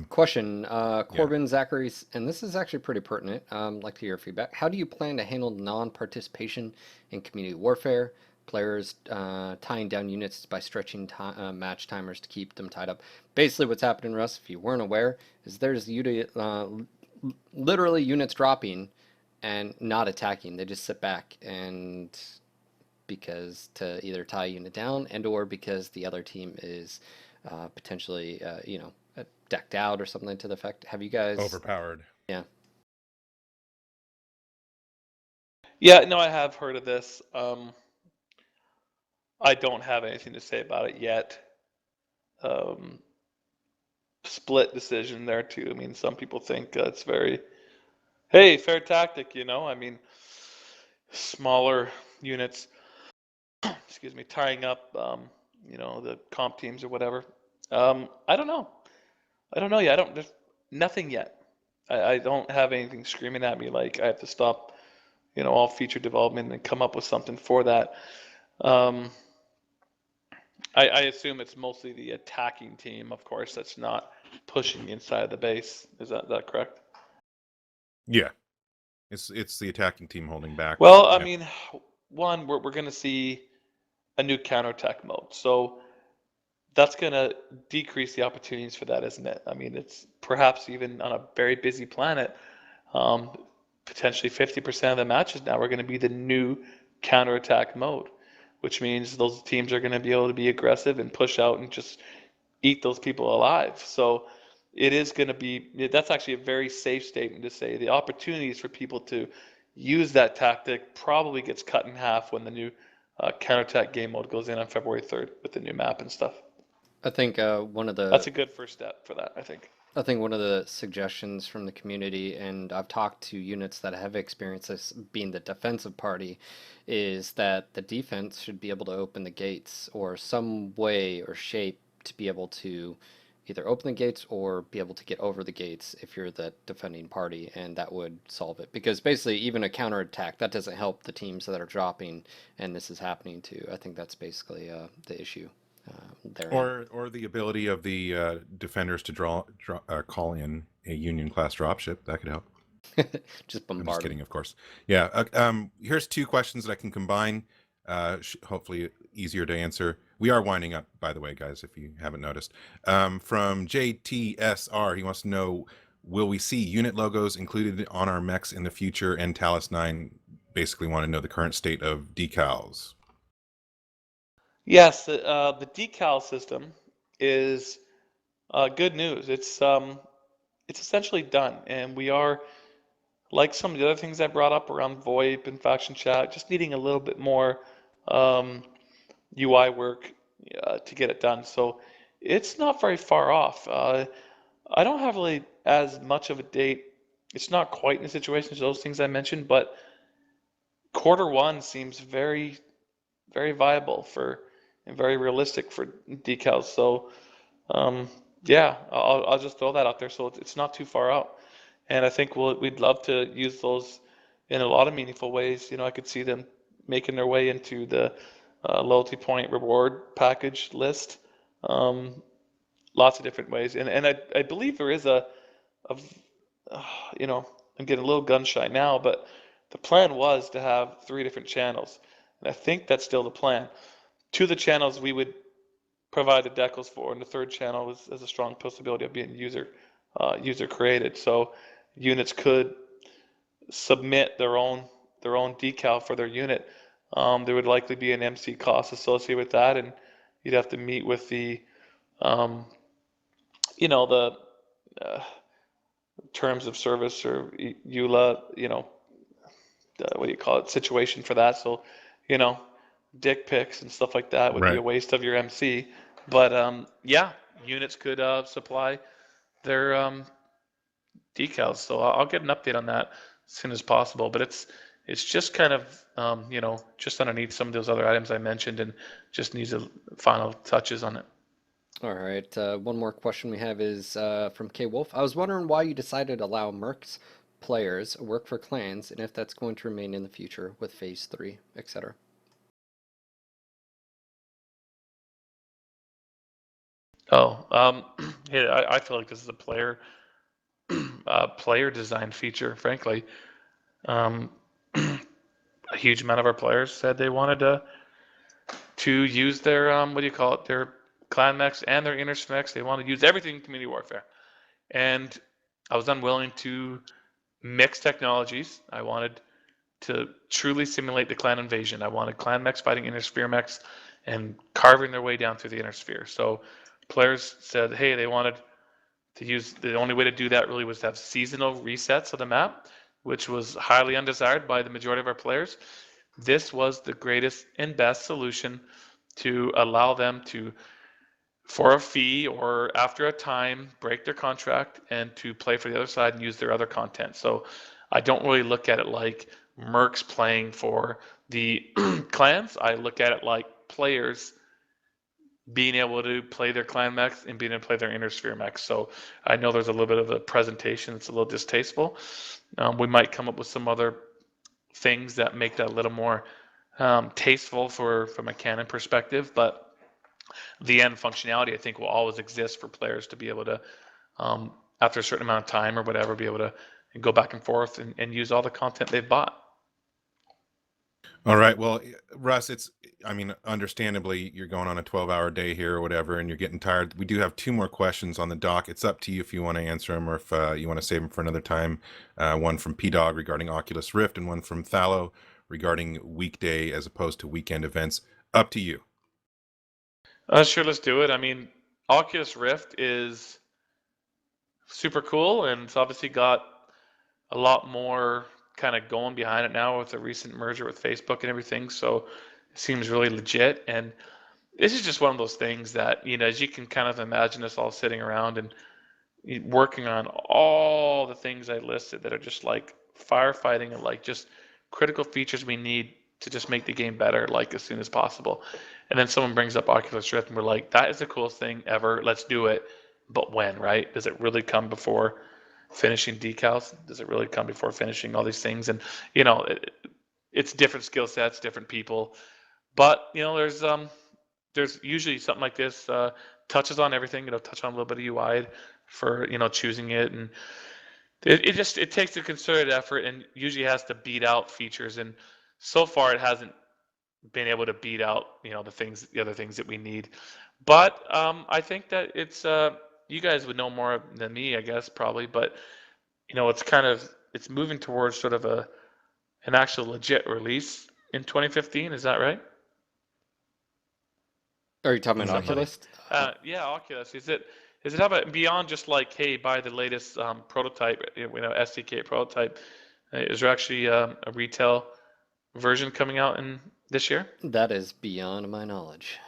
Question, Corbin, Zachary, and this is actually pretty pertinent. Like to hear your feedback. How do you plan to handle non-participation in community warfare? Players tying down units by stretching match timers to keep them tied up. Basically, what's happening, Russ, if you weren't aware, is there's literally units dropping and not attacking. They just sit back and because to either tie a unit down and or because the other team is potentially decked out or something to the effect. Have you guys Overpowered? Yeah. Yeah, no, I have heard of this. I don't have anything to say about it yet. Um, Split decision there too. I mean, some people think it's very, hey, fair tactic. I mean, smaller units, excuse me, tying up, the comp teams or whatever. I don't know. I don't know yet. There's nothing yet. I don't have anything screaming at me like I have to stop, all feature development and come up with something for that. Um, I assume it's mostly the attacking team, of course, that's not pushing inside the base. Is that correct? Yeah, it's the attacking team holding back. Well, I mean, one, we're going to see a new counterattack mode. So that's going to decrease the opportunities for that, isn't it? I mean, it's perhaps even on a very busy planet, um, potentially 50% of the matches now are going to be the new counterattack mode, which means those teams are going to be able to be aggressive and push out and just eat those people alive. So it is going to be, that's actually a very safe statement to say the opportunities for people to use that tactic probably gets cut in half when the new counterattack game mode goes in on February 3rd with the new map and stuff. I think That's a good first step for that, I think. I think one of the suggestions from the community, and I've talked to units that have experienced this being the defensive party, is that the defense should be able to open the gates or some way or shape to be able to either open the gates or be able to get over the gates if you're the defending party, and that would solve it. Because basically, even a counterattack, that doesn't help the teams that are dropping, and this is happening too. I think that's basically the issue there. Or the ability of the defenders to call in a Union class dropship, that could help. Just I'm bombard just kidding, of course. Yeah. Here's two questions that I can combine. Hopefully easier to answer. We are winding up, by the way, guys, if you haven't noticed. From JTSR, he wants to know, will we see unit logos included on our mechs in the future? And Talus 9 basically want to know the current state of decals. Yes, the decal system is good news. It's essentially done, and we are, like some of the other things I brought up around VoIP and faction chat, just needing a little bit more UI work to get it done. So it's not very far off. I don't have really as much of a date. It's not quite in the situation as those things I mentioned, but Q1 seems very, very viable for and very realistic for decals. So yeah, I'll just throw that out there. So it's not too far out, and I think we'd love to use those in a lot of meaningful ways. You know, I could see them making their way into the loyalty point reward package list. Um, Lots of different ways, and I believe there is a you know, I'm getting a little gun shy now, but the plan was to have 3 different channels, and I think that's still the plan. 2 of the channels we would provide the decals for, and the 3rd channel is a strong possibility of being user created. So units could submit their own decal for their unit. There would likely be an MC cost associated with that, and you'd have to meet with the um, the terms of service or EULA, what do you call it, situation for that. So, you know, dick pics and stuff like that would be a Right. waste of your MC. But yeah, units could supply their decals. So I'll get an update on that as soon as possible. But it's just kind of just underneath some of those other items I mentioned, and just needs a final touches on it. All right. One more question we have is from K Wolf. I was wondering why you decided to allow Mercs players work for clans, and if that's going to remain in the future with Phase 3, etc. Oh, yeah, I feel like this is a player design feature, frankly. Um, a huge amount of our players said they wanted to use their what do you call it, their clan mechs and their inner mechs. They wanted to use everything in community warfare, and I was unwilling to mix technologies. I wanted to truly simulate the clan invasion. I wanted clan mechs fighting inner sphere mechs and carving their way down through the inner sphere. So players said, hey, they wanted to use, the only way to do that really was to have seasonal resets of the map, which was highly undesired by the majority of our players. This was the greatest and best solution to allow them to, for a fee or after a time, break their contract and to play for the other side and use their other content. So I don't really look at it like Mercs playing for the clans. I look at it like players being able to play their clan mechs and being able to play their inner sphere mechs. So I know there's a little bit of a presentation that's a little distasteful. We might come up with some other things that make that a little more tasteful from a canon perspective, but the end functionality I think will always exist for players to be able to, after a certain amount of time or whatever, be able to go back and forth and use all the content they've bought. All right. Well, Russ, I mean, understandably, you're going on a 12-hour day here or whatever, and you're getting tired. We do have two more questions on the dock. It's up to you if you want to answer them or if you want to save them for another time. One from P-Dog regarding Oculus Rift and one from Thallow regarding weekday as opposed to weekend events. Up to you. Sure, let's do it. I mean, Oculus Rift is super cool, and it's obviously got a lot more kind of going behind it now with the recent merger with Facebook and everything. So it seems really legit. And this is just one of those things that, as you can kind of imagine us all sitting around and working on all the things I listed that are just like firefighting and like just critical features we need to just make the game better, like as soon as possible. And then someone brings up Oculus Rift and we're like, that is the coolest thing ever. Let's do it. But when, right? Does it really come before finishing decals? Does it really come before finishing all these things? And, it's different skill sets, different people. But, there's usually something like this touches on everything. Touch on a little bit of UI for choosing it, and it takes a concerted effort, and usually has to beat out features. And so far, it hasn't been able to beat out the other things that we need. But I think that it's you guys would know more than me, I guess, probably. But it's moving towards sort of an actual legit release in 2015. Is that right? Are you talking Is about that money? Oculus? Yeah, Oculus. Is it how about beyond just like, hey, buy the latest prototype, SDK prototype? Is there actually a retail version coming out in this year? That is beyond my knowledge.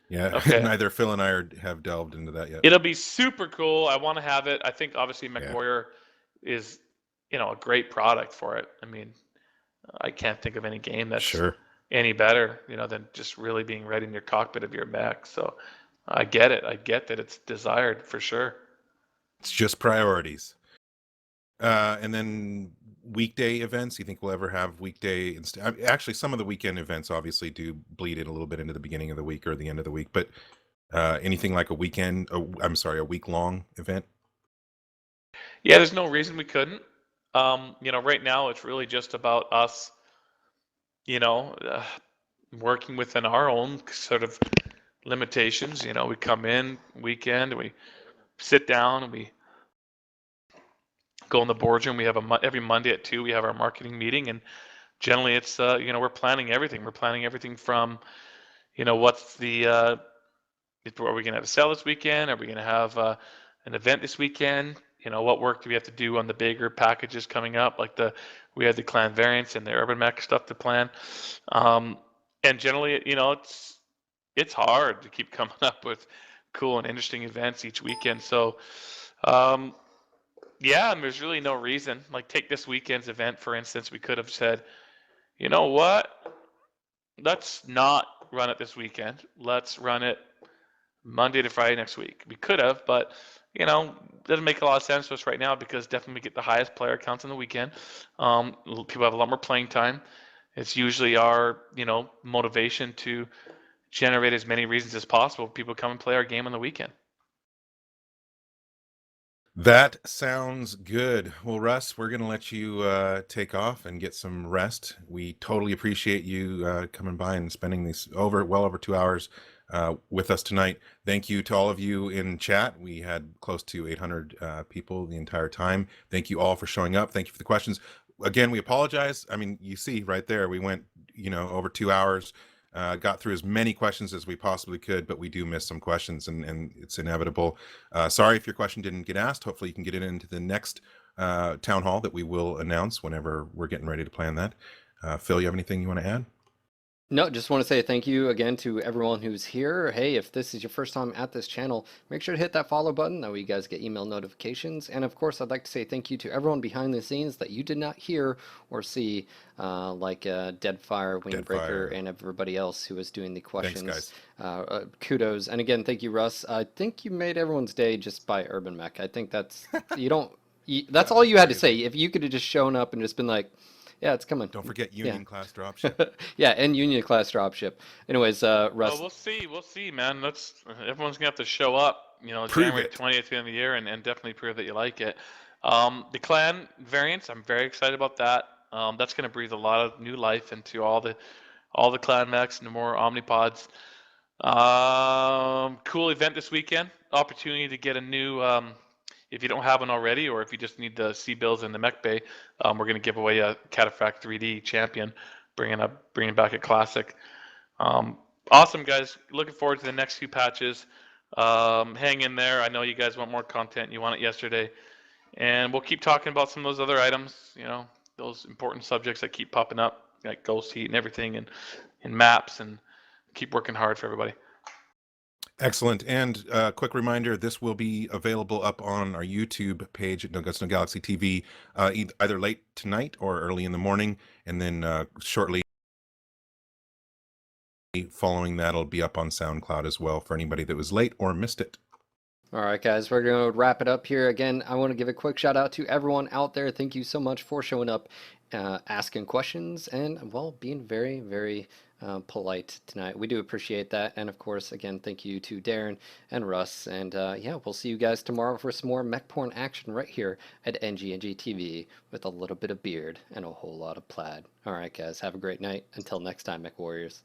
Yeah, Okay, neither Phil and I have delved into that yet. it'll be super cool. I want to have it. I think obviously Yeah. MechWarrior is, a great product for it. I mean, I can't think of any game that's Sure. any better, than just really being right in your cockpit of your mech. So I get it. I get that it's desired for sure. It's just priorities. And then weekday events, you think we'll ever have weekday actually some of the weekend events obviously do bleed in a little bit into the beginning of the week or the end of the week, but anything like a week long event? Yeah, there's no reason we couldn't. Right now it's really just about us, you know, uh, working within our own sort of limitations. We come in weekend, we sit down, and we go in the boardroom. We have every Monday at 2, we have our marketing meeting, and generally it's we're planning everything. We're planning everything from what's the are we going to have a sale this weekend? Are we going to have an event this weekend? What work do we have to do on the bigger packages coming up? Like we have the clan variants and the urban mech stuff to plan. And generally, it's hard to keep coming up with cool and interesting events each weekend. So, yeah, and there's really no reason. Like take this weekend's event, for instance, we could have said, you know what? Let's not run it this weekend. Let's run it Monday to Friday next week. We could have, but doesn't make a lot of sense to us right now because definitely we get the highest player counts on the weekend. People have a lot more playing time. It's usually our motivation to generate as many reasons as possible. People come and play our game on the weekend. That sounds good. Well, Russ, we're going to let you take off and get some rest. We totally appreciate you coming by and spending these well over 2 hours with us tonight. Thank you to all of you in chat. We had close to 800 people the entire time. Thank you all for showing up. Thank you for the questions. Again, we apologize. I mean, you see right there, we went, over 2 hours. Got through as many questions as we possibly could, but we do miss some questions, and it's inevitable. Sorry if your question didn't get asked. Hopefully you can get it into the next town hall that we will announce whenever we're getting ready to plan that. Phil, you have anything you want to add? No, just want to say thank you again to everyone who's here. Hey, if this is your first time at this channel, make sure to hit that follow button. That way you guys get email notifications. And of course, I'd like to say thank you to everyone behind the scenes that you did not hear or see, like Deadfire, Windbreaker, and everybody else who was doing the questions. Thanks, guys. Kudos. And again, thank you, Russ. I think you made everyone's day just by Urban Mech. I think that's, that's all you had to say. If you could have just shown up and just been like, yeah, it's coming. Don't forget Union class dropship. Yeah, and Union class dropship. Anyways, Russ. Well, we'll see, man. Everyone's gonna have to show up. Prove January it. 20th, at the end of the year, and definitely prove that you like it. The clan variants, I'm very excited about that. That's going to breathe a lot of new life into all the clan mechs and the more omnipods. Cool event this weekend. Opportunity to get a new, if you don't have one already, or if you just need the C bills in the mech bay, we're going to give away a Cataphract 3D champion, bringing back a classic. Um, awesome, guys. Looking forward to the next few patches. Hang in there. I know you guys want more content. You want it yesterday. And we'll keep talking about some of those other items, those important subjects that keep popping up, like ghost heat and everything, and maps, and keep working hard for everybody. Excellent. And quick reminder, this will be available up on our YouTube page at No Guts No Galaxy TV, either late tonight or early in the morning, and then shortly following that, it'll be up on SoundCloud as well for anybody that was late or missed it. All right, guys, we're going to wrap it up here. Again, I want to give a quick shout out to everyone out there. Thank you so much for showing up, asking questions, and, well, being very, very polite tonight. We do appreciate that. And, of course, again, thank you to Darren and Russ. And, yeah, we'll see you guys tomorrow for some more mech porn action right here at NGNG TV with a little bit of beard and a whole lot of plaid. All right, guys, have a great night. Until next time, Mech Warriors.